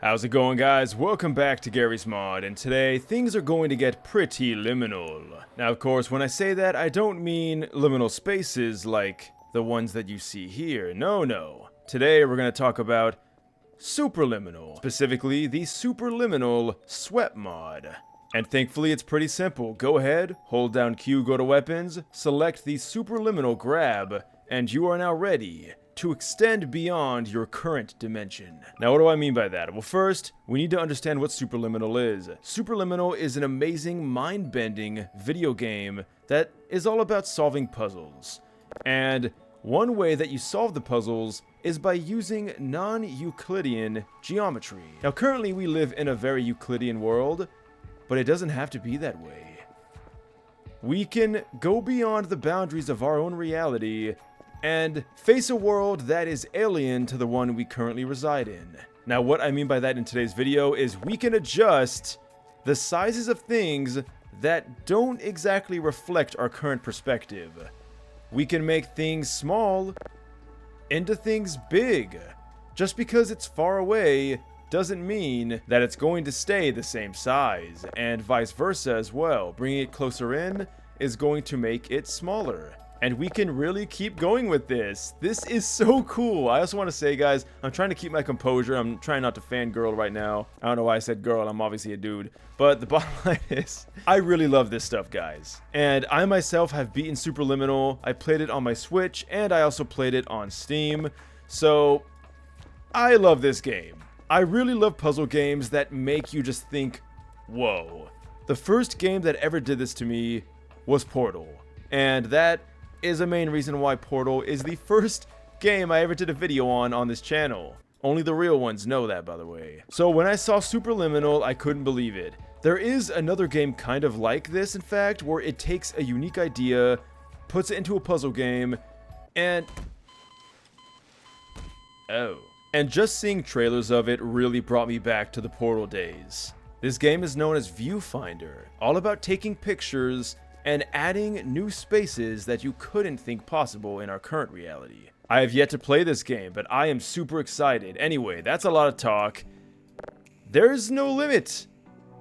How's it going, guys? Welcome back to Garry's Mod, and today things are going to get pretty liminal. Now, of course, when I say that, I don't mean liminal spaces like the ones that you see here. No. Today we're going to talk about Superliminal, specifically the Superliminal SWEP mod. And thankfully it's pretty simple. Go ahead, hold down Q, go to weapons, select the Superliminal grab, and you are now ready to extend beyond your current dimension. Now, what do I mean by that? Well, first, we need to understand what Superliminal is. Superliminal is an amazing, mind-bending video game that is all about solving puzzles. And one way that you solve the puzzles is by using non-Euclidean geometry. Now, currently we live in a very Euclidean world, but it doesn't have to be that way. We can go beyond the boundaries of our own reality and face a world that is alien to the one we currently reside in. Now, what I mean by that in today's video is we can adjust the sizes of things that don't exactly reflect our current perspective. We can make things small into things big. Just because it's far away doesn't mean that it's going to stay the same size, and vice versa as well. Bringing it closer in is going to make it smaller. And we can really keep going with this. This is so cool. I also want to say, guys, I'm trying to keep my composure. I'm trying not to fangirl right now. I don't know why I said girl. I'm obviously a dude. But the bottom line is, I really love this stuff, guys. And I myself have beaten Superliminal. I played it on my Switch, and I also played it on Steam. So, I love this game. I really love puzzle games that make you just think, whoa. The first game that ever did this to me was Portal. And that is a main reason why Portal is the first game I ever did a video on this channel. Only the real ones know that, by the way. So when I saw Superliminal, I couldn't believe it. There is another game kind of like this, in fact, where it takes a unique idea, puts it into a puzzle game, and just seeing trailers of it really brought me back to the Portal days. This game is known as Viewfinder, all about taking pictures and adding new spaces that you couldn't think possible in our current reality. I have yet to play this game, but I am super excited. Anyway, that's a lot of talk. There's no limit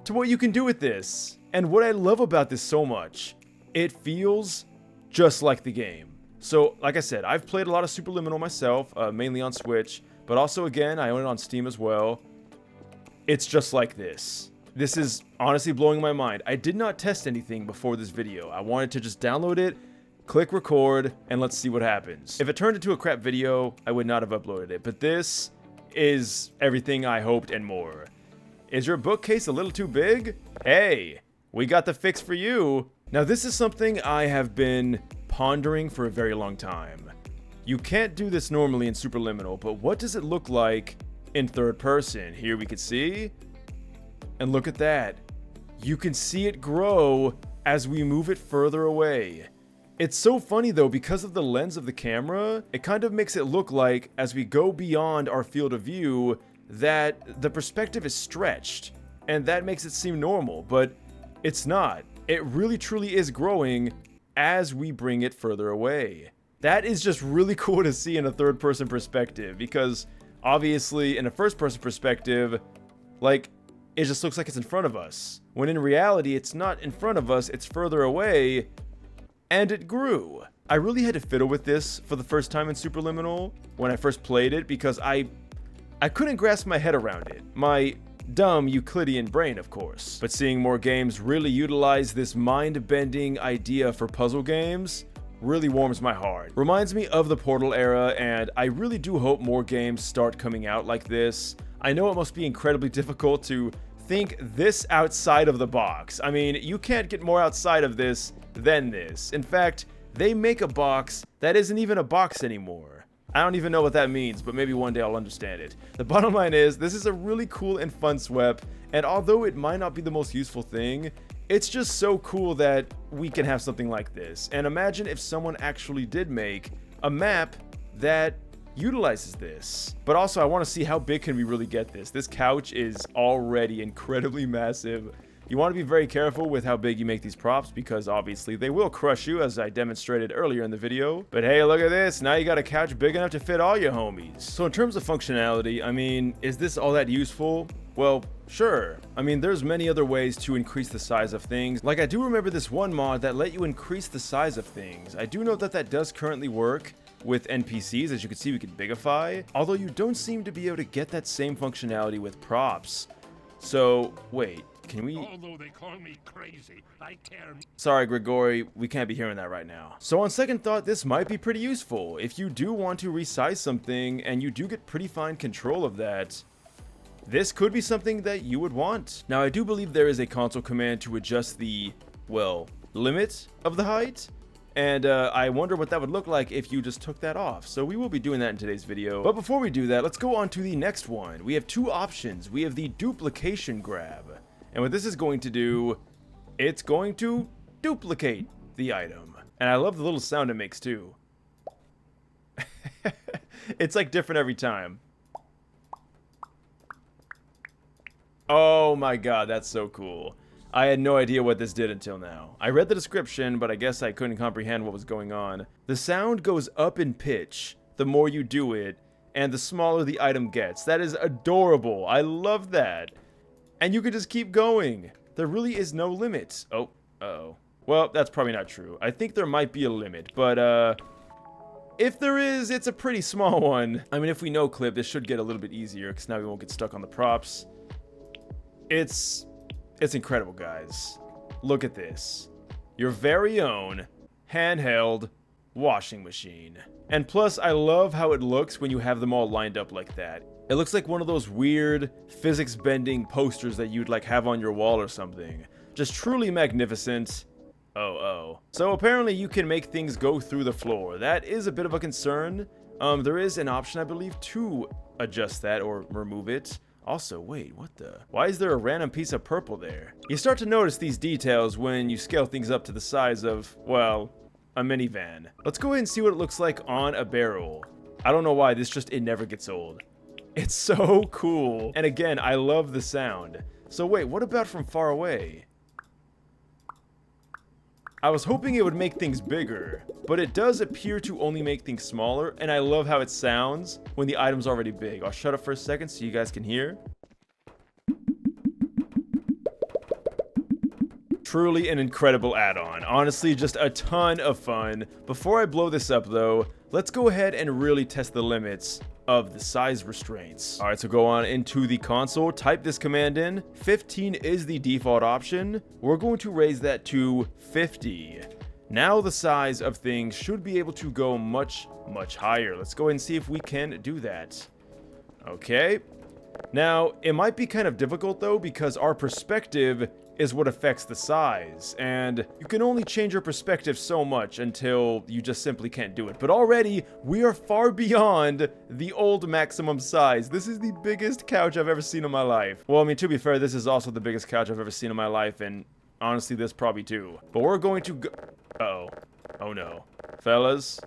to what you can do with this. And what I love about this so much, it feels just like the game. So, like I said, I've played a lot of Superliminal myself, mainly on Switch, but also, again, I own it on Steam as well. It's just like this. This is honestly blowing my mind. I did not test anything before this video. I wanted to just download it, click record, and let's see what happens. If it turned into a crap video, I would not have uploaded it. But this is everything I hoped and more. Is your bookcase a little too big? Hey, we got the fix for you. Now, this is something I have been pondering for a very long time. You can't do this normally in Superliminal, but what does it look like in third person? Here we can see. And look at that. You can see it grow as we move it further away. It's so funny though, because of the lens of the camera, it kind of makes it look like as we go beyond our field of view that the perspective is stretched. And that makes it seem normal, but it's not. It really truly is growing as we bring it further away. That is just really cool to see in a third person perspective, because obviously in a first person perspective, like, it just looks like it's in front of us. When in reality, it's not in front of us, it's further away, and it grew. I really had to fiddle with this for the first time in Superliminal when I first played it, because I couldn't grasp my head around it. My dumb Euclidean brain, of course. But seeing more games really utilize this mind-bending idea for puzzle games really warms my heart. Reminds me of the Portal era, and I really do hope more games start coming out like this. I know it must be incredibly difficult to think this outside of the box. I mean, you can't get more outside of this than this. In fact, they make a box that isn't even a box anymore. I don't even know what that means, but maybe one day I'll understand it. The bottom line is, this is a really cool and fun SWEP, and although it might not be the most useful thing, it's just so cool that we can have something like this. And imagine if someone actually did make a map that utilizes this. But also, I want to see how big can we really get this. This couch is already incredibly massive. You want to be very careful with how big you make these props because obviously they will crush you, as I demonstrated earlier in the video. But hey, look at this. Now you got a couch big enough to fit all your homies. So in terms of functionality, I mean, is this all that useful? Well, sure. I mean, there's many other ways to increase the size of things. Like, I do remember this one mod that let you increase the size of things. I do know that that does currently work with NPCs. As you can see, we can bigify, although you don't seem to be able to get that same functionality with props. So, wait, can we... Although they call me crazy, I care. Sorry, Gregory, we can't be hearing that right now. So on second thought, this might be pretty useful. If you do want to resize something and you do get pretty fine control of that, this could be something that you would want. Now, I do believe there is a console command to adjust the, well, limit of the height. And I wonder what that would look like if you just took that off. So we will be doing that in today's video. But before we do that, let's go on to the next one. We have two options. We have the duplication grab. And what this is going to do, it's going to duplicate the item. And I love the little sound it makes too. It's like different every time. Oh my god, that's so cool. I had no idea what this did until now. I read the description, but I guess I couldn't comprehend what was going on. The sound goes up in pitch the more you do it, and the smaller the item gets. That is adorable. I love that. And you can just keep going. There really is no limit. Oh, uh-oh. Well, that's probably not true. I think there might be a limit, but if there is, it's a pretty small one. I mean, if we no clip, this should get a little bit easier, because now we won't get stuck on the props. It's incredible, guys. Look at this. Your very own handheld washing machine. And plus, I love how it looks when you have them all lined up like that. It looks like one of those weird physics-bending posters that you'd like have on your wall or something. Just truly magnificent. Oh. So apparently you can make things go through the floor. That is a bit of a concern. There is an option, I believe, to adjust that or remove it. Also, wait, what the? Why is there a random piece of purple there? You start to notice these details when you scale things up to the size of, well, a minivan. Let's go ahead and see what it looks like on a barrel. I don't know why, it never gets old. It's so cool. And again, I love the sound. So wait, what about from far away? I was hoping it would make things bigger, but it does appear to only make things smaller, and I love how it sounds when the item's already big. I'll shut up for a second so you guys can hear. Truly an incredible add-on. Honestly, just a ton of fun. Before I blow this up though, let's go ahead and really test the limits of the size restraints. Alright, so go on into the console, type this command in. 15 is the default option. We're going to raise that to 50. Now the size of things should be able to go much higher. Let's go ahead and see if we can do that. Okay. Now, it might be kind of difficult though, because our perspective is what affects the size, and you can only change your perspective so much until you just simply can't do it. But already, we are far beyond the old maximum size. This is the biggest couch I've ever seen in my life. Well, I mean, to be fair, this is also the biggest couch I've ever seen in my life, and honestly, this probably too. But we're going to go... Uh-oh. Oh no. Fellas,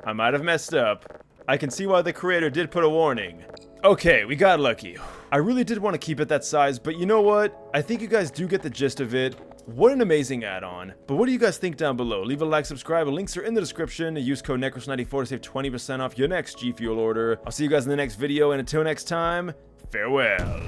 I might have messed up. I can see why the creator did put a warning. Okay, we got lucky. I really did want to keep it that size, but you know what? I think you guys do get the gist of it. What an amazing add-on. But what do you guys think down below? Leave a like, subscribe, links are in the description. Use code Necros94 to save 20% off your next G Fuel order. I'll see you guys in the next video, and until next time, farewell.